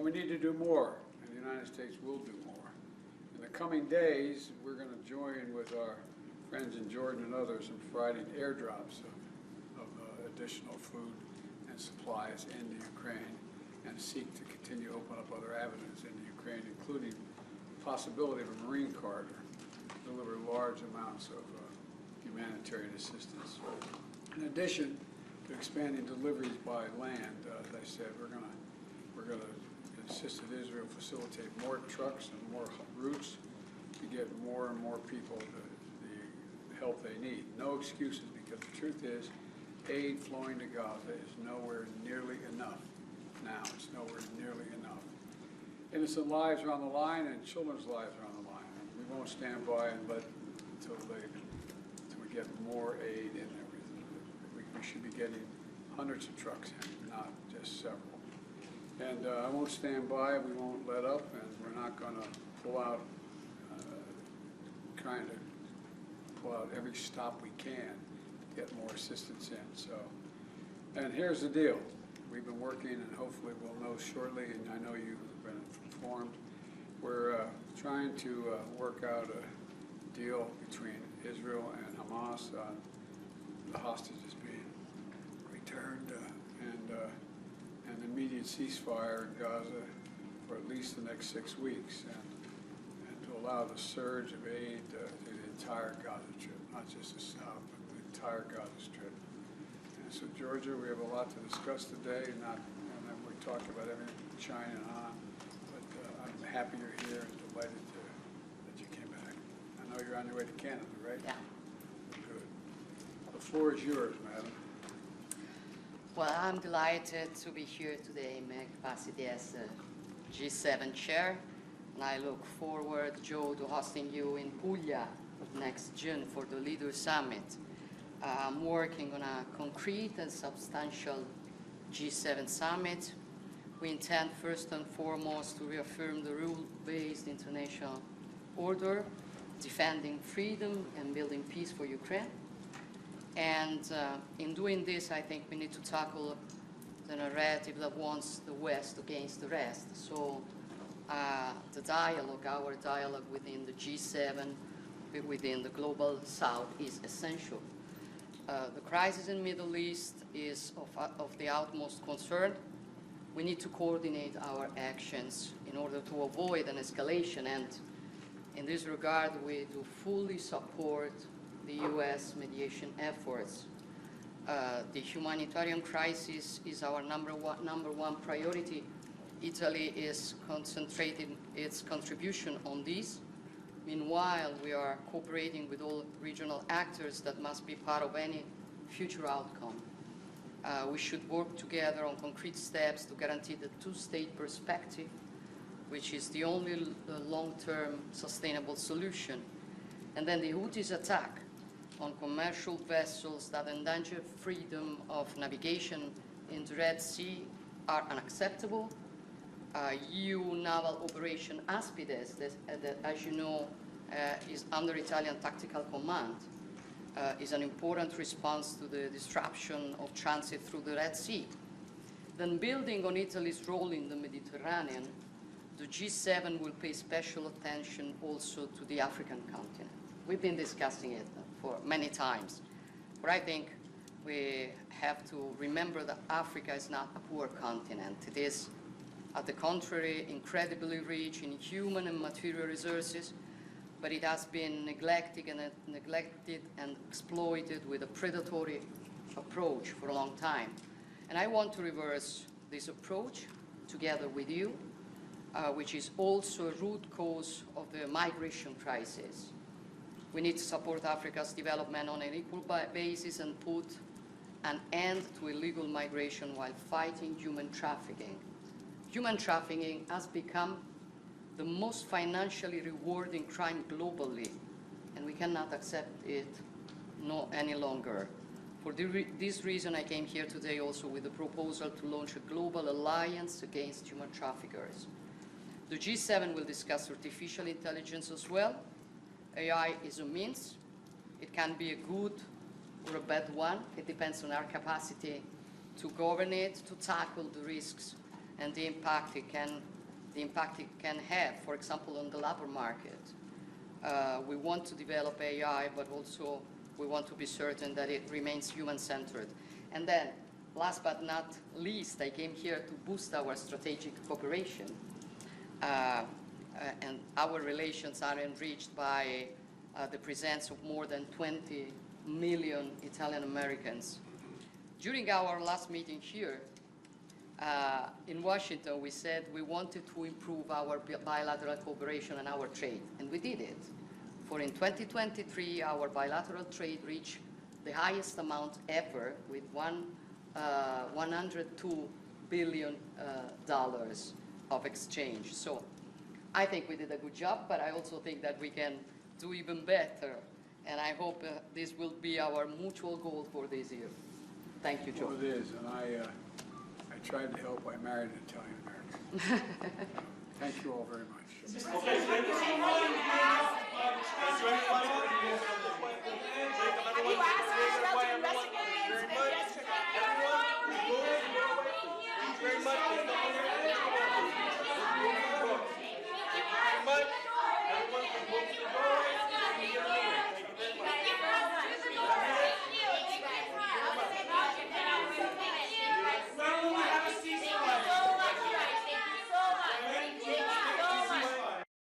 And we need to do more, and the United States will do more. In the coming days, we're going to join with our friends in Jordan and others in providing airdrops of additional food and supplies into Ukraine, and seek to continue to open up other avenues into Ukraine, including the possibility of a marine corridor to deliver large amounts of humanitarian assistance. In addition to expanding deliveries by land, as I said, we're going to insist that Israel facilitate more trucks and more routes to get more and more people the help they need. No excuses, because the truth is, aid flowing to Gaza is nowhere nearly enough. Now, it's nowhere nearly enough. Innocent lives are on the line, and children's lives are on the line. And we won't stand by and let until we get more aid in there. We should be getting hundreds of trucks in, not just several. And I won't stand by, we won't let up, and we're not going to pull out, trying to pull out every stop we can to get more assistance in. So, and here's the deal. We've been working, and hopefully we'll know shortly, and I know you've been informed. We're trying to work out a deal between Israel and Hamas on the hostages being returned and immediate ceasefire in Gaza for at least the next 6 weeks, and to allow the surge of aid through the entire Gaza Strip, not just the south, but the entire Gaza Strip. And so, Georgia, we have a lot to discuss today. And we talked about everything from China on, but I'm happy you're here and delighted that you came back. I know you're on your way to Canada, right? Yeah. Good. The floor is yours, madam. Well, I'm delighted to be here today in my capacity as G7 chair, and I look forward, Joe, to hosting you in Puglia next June for the Leaders Summit. I'm working on a concrete and substantial G7 summit. We intend first and foremost to reaffirm the rule-based international order, defending freedom and building peace for Ukraine. And in doing this, I think we need to tackle the narrative that wants the West against the rest. So the dialogue, our dialogue within the G7, within the global South is essential. The crisis in the Middle East is of the utmost concern. We need to coordinate our actions in order to avoid an escalation, and in this regard, we do fully support the U.S. mediation efforts. The humanitarian crisis is our number one priority. Italy is concentrating its contribution on this. Meanwhile, we are cooperating with all regional actors that must be part of any future outcome. We should work together on concrete steps to guarantee the two-state perspective, which is the only long-term sustainable solution. And then the Houthis' attack on commercial vessels that endanger freedom of navigation in the Red Sea are unacceptable. EU naval operation Aspides, that as you know is under Italian tactical command, is an important response to the disruption of transit through the Red Sea. Then, building on Italy's role in the Mediterranean, the G7 will pay special attention also to the African continent. We've been discussing it for many times, but I think we have to remember that Africa is not a poor continent. It is, at the contrary, incredibly rich in human and material resources, but it has been neglected and exploited with a predatory approach for a long time. And I want to reverse this approach together with you, which is also a root cause of the migration crisis. We need to support Africa's development on an equal basis and put an end to illegal migration while fighting human trafficking. Human trafficking has become the most financially rewarding crime globally, and we cannot accept it any longer. For this reason, I came here today also with a proposal to launch a global alliance against human traffickers. The G7 will discuss artificial intelligence as well. AI is a means. It can be a good or a bad one. It depends on our capacity to govern it, to tackle the risks, and the impact it can have, for example, on the labor market. We want to develop AI, but also we want to be certain that it remains human-centered. And then, last but not least, I came here to boost our strategic cooperation. And our relations are enriched by the presence of more than 20 million Italian Americans. During our last meeting here in Washington, we said we wanted to improve our bilateral cooperation and our trade, and we did it. For in 2023, our bilateral trade reached the highest amount ever, with $102 billion of exchange. So I think we did a good job, but I also think that we can do even better. And I hope this will be our mutual goal for this year. Thank you, Joe. Well, it is, and I tried to help. I married an Italian American. Thank you all very much. Okay, thank you so much.